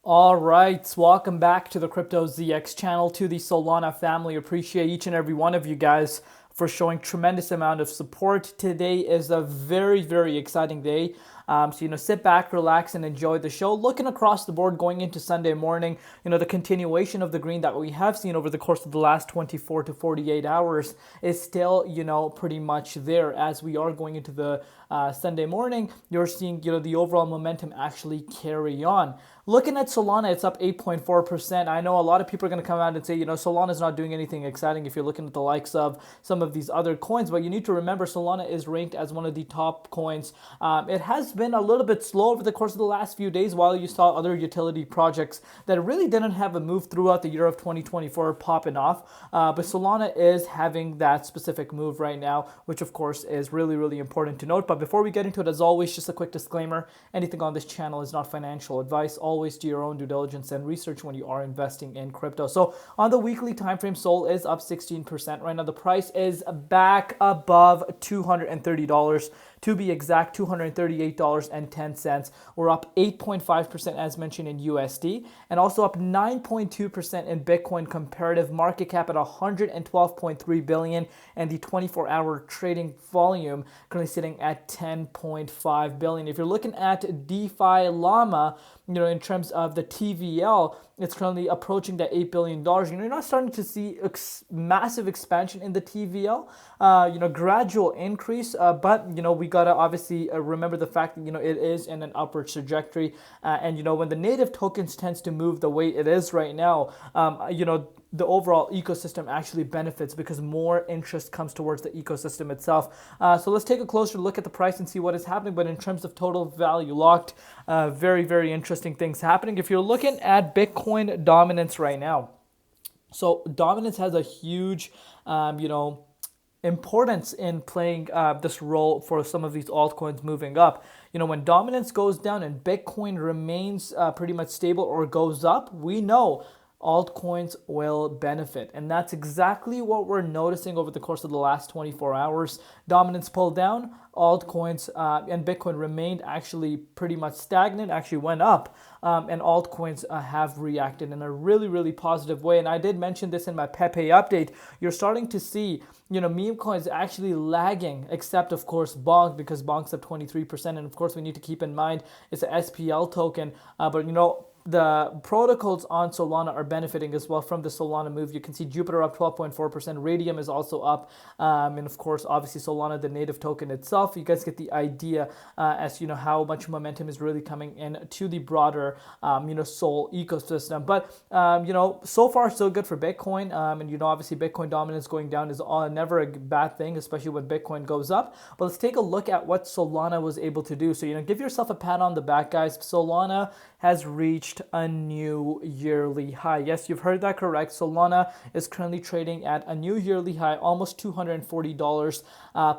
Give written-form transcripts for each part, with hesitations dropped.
All right, welcome back to the Crypto ZX channel, to the Solana family. Appreciate each and every one of you guys for showing tremendous amount of support. Today is a very exciting day. So, sit back, relax, and enjoy the show. Looking across the board going into Sunday morning, the continuation of the green that we have seen over the course of the last 24 to 48 hours is still, pretty much there. As we are going into the Sunday morning, you're seeing, the overall momentum actually carry on. Looking at Solana, it's up 8.4%. I know a lot of people are going to come out and say, Solana is not doing anything exciting if you're looking at the likes of some of these other coins, but you need to remember Solana is ranked as one of the top coins. It has been a little bit slow over the course of the last few days, while you saw other utility projects that really didn't have a move throughout the year of 2024 popping off. But Solana is having that specific move right now, which of course is really important to note. But before we get into it, as always, just a quick disclaimer: anything on this channel is not financial advice. Always do your own due diligence and research when you are investing in crypto. So on the weekly time frame, Sol is up 16% right now. The price is back above $230. To be exact, $238.10. We're up 8.5% as mentioned in USD, and also up 9.2% in Bitcoin. Comparative market cap at 112.3 billion, and the 24-hour trading volume currently sitting at 10.5 billion. If you're looking at DeFi Llama, in terms of the TVL, it's currently approaching that $8 billion. You're not starting to see massive expansion in the TVL, gradual increase, but, we got to obviously remember the fact that, it is in an upward trajectory. And, when the native tokens tends to move the way it is right now, the overall ecosystem actually benefits because more interest comes towards the ecosystem itself. So let's take a closer look at the price and see what is happening. But in terms of total value locked, very interesting things happening. If you're looking at Bitcoin dominance right now, so dominance has a huge, importance in playing this role for some of these altcoins moving up. When dominance goes down and Bitcoin remains pretty much stable or goes up, we know altcoins will benefit. And that's exactly what we're noticing over the course of the last 24 hours. Dominance pulled down, altcoins and Bitcoin remained actually pretty much stagnant, actually went up, and altcoins have reacted in a really positive way. And I did mention this in my Pepe update. You're starting to see, meme coins actually lagging, except of course Bonk, because Bonk's up 23%. And of course we need to keep in mind it's a SPL token, but the protocols on Solana are benefiting as well from the Solana move. You can see Jupiter up 12.4%. Radium is also up. And of course, obviously Solana, the native token itself. You guys get the idea as how much momentum is really coming in to the broader, Sol ecosystem. But, so far so good for Bitcoin. And, obviously Bitcoin dominance going down is never a bad thing, especially when Bitcoin goes up. But let's take a look at what Solana was able to do. So, give yourself a pat on the back, guys. Solana has reached a new yearly high. Yes, you've heard that correct. Solana is currently trading at a new yearly high, almost $240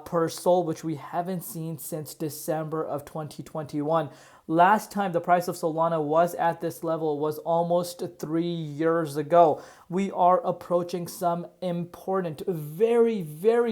per SOL, which we haven't seen since December of 2021. Last time the price of Solana was at this level was almost 3 years ago. We are approaching some important, very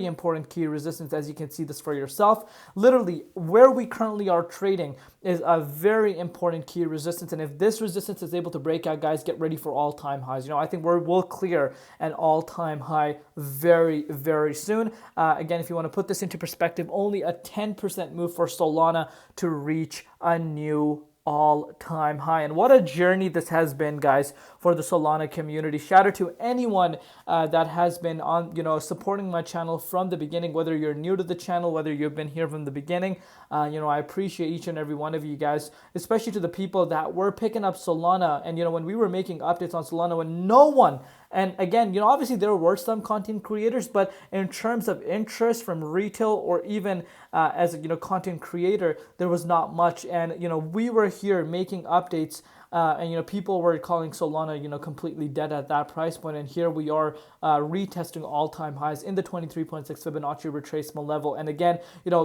important key resistance, as you can see this for yourself. Literally, where we currently are trading is a very important key resistance. And if this resistance is able to break out, guys, get ready for all-time highs. I think we'll clear an all-time high very soon. Again, if you want to put this into perspective, only a 10% move for Solana to reach a new all-time high. And what a journey this has been, guys, for the Solana community. Shout out to anyone that has been on, supporting my channel from the beginning, whether you're new to the channel, whether you've been here from the beginning. I appreciate each and every one of you guys, especially to the people that were picking up Solana. And, when we were making updates on Solana, when no one, and again, obviously there were some content creators, but in terms of interest from retail or even as a, content creator, there was not much. And, we were here making updates and people were calling Solana completely dead at that price point, and here we are retesting all-time highs in the 23.6 Fibonacci retracement level. And again,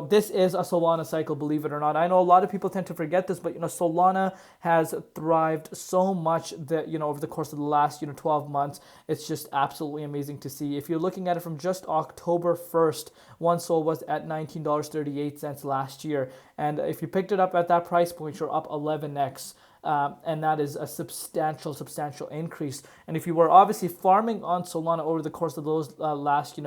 this is a Solana cycle, believe it or not. I know a lot of people tend to forget this, but Solana has thrived so much that over the course of the last 12 months. It's just absolutely amazing to see. If you're looking at it from just October 1st, one SOL was at $19.38 last year, and if you picked it up at that price point, you're up 11x. and that is a substantial increase. And if you were obviously farming on Solana over the course of those last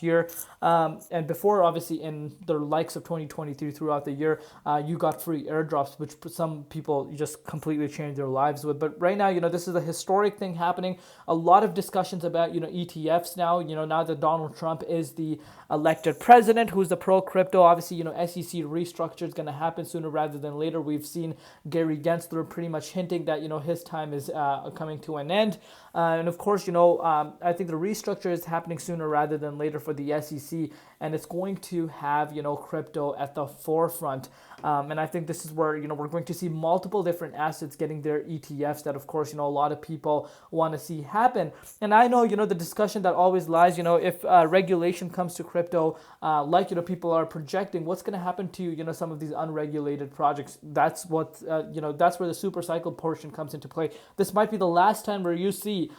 year, and before, obviously in the likes of 2023 throughout the year, you got free airdrops, which some people just completely changed their lives with. But right now, this is a historic thing happening. A lot of discussions about ETFs now. Now that Donald Trump is the elected president, who's the pro crypto, obviously SEC restructure is going to happen sooner rather than later. We've seen Gary Gensler pretty much hinting that his time is coming to an end, and of course I think the restructure is happening sooner rather than later for the SEC, and it's going to have crypto at the forefront. And I think this is where we're going to see multiple different assets getting their ETFs that, of course, a lot of people want to see happen. And I know the discussion that always lies, if regulation comes to crypto, like people are projecting, what's going to happen to some of these unregulated projects. That's what that's where the super cycle portion comes into play. This might be the last time where you see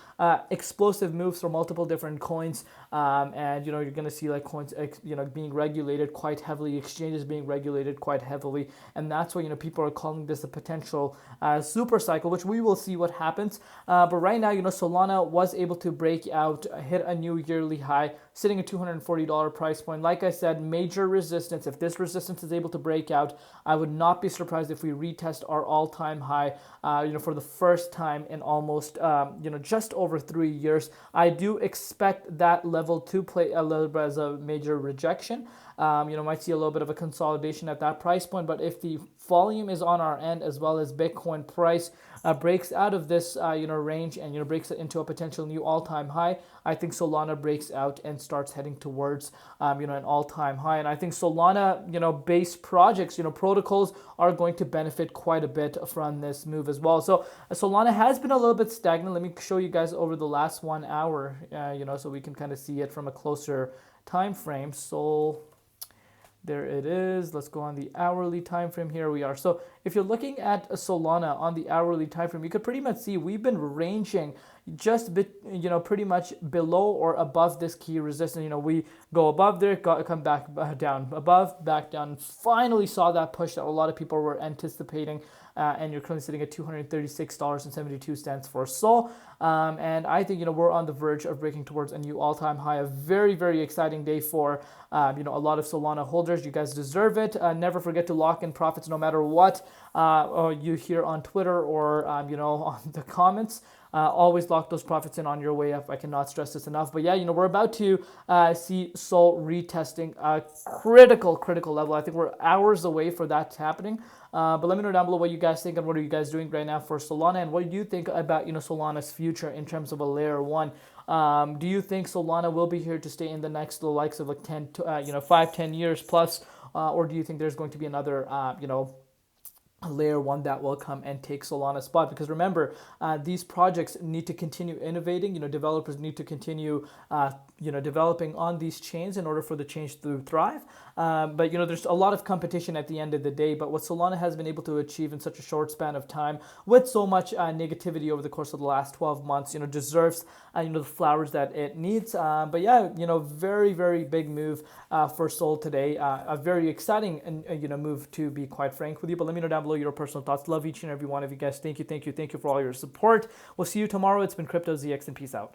explosive moves for multiple different coins, and you're going to see like coins being regulated quite heavily, exchanges being regulated quite heavily, and that's why people are calling this a potential super cycle, which we will see what happens. But right now, Solana was able to break out, hit a new yearly high, sitting at $240 price point. Like I said, major resistance. If this resistance is able to break out, I would not be surprised if we retest our all-time high, for the first time in almost, just over 3 years. I do expect that level to play a little bit as a major rejection. Might see a little bit of a consolidation at that price point, but if the volume is on our end, as well as Bitcoin price breaks out of this range and breaks it into a potential new all-time high, I think Solana breaks out and starts heading towards an all-time high. And I think Solana based projects, protocols are going to benefit quite a bit from this move as well. So Solana has been a little bit stagnant. Let me show you guys over the last 1 hour, so we can kind of see it from a closer time frame. So there it is. Let's go on the hourly time frame. Here we are. So if you're looking at Solana on the hourly time frame, you could pretty much see we've been ranging just pretty much below or above this key resistance. We go above there, come back down, above, back down. Finally saw that push that a lot of people were anticipating. And you're currently sitting at $236.72 for Sol. And I think we're on the verge of breaking towards a new all-time high. A very, very exciting day for a lot of Solana holders. You guys deserve it. Never forget to lock in profits no matter what you hear on Twitter or on the comments. Always lock those profits in on your way up. I cannot stress this enough. But yeah, we're about to see Sol retesting a critical level. I think we're hours away for that happening. But let me know down below what you guys think and what are you guys doing right now for Solana, and what do you think about Solana's future in terms of a layer 1. Do you think Solana will be here to stay in the next likes of like 5-10 years plus, or do you think there's going to be another layer 1 that will come and take Solana's spot? Because remember, these projects need to continue innovating. Developers need to continue developing on these chains in order for the chains to thrive. But there's a lot of competition at the end of the day. But what Solana has been able to achieve in such a short span of time, with so much negativity over the course of the last 12 months, deserves the flowers that it needs. But yeah, very, very big move for Sol today. A very exciting move, to be quite frank with you. But let me know down below your personal thoughts. Love each and every one of you guys. Thank you for all your support. We'll see you tomorrow. It's been Crypto ZX, and peace out.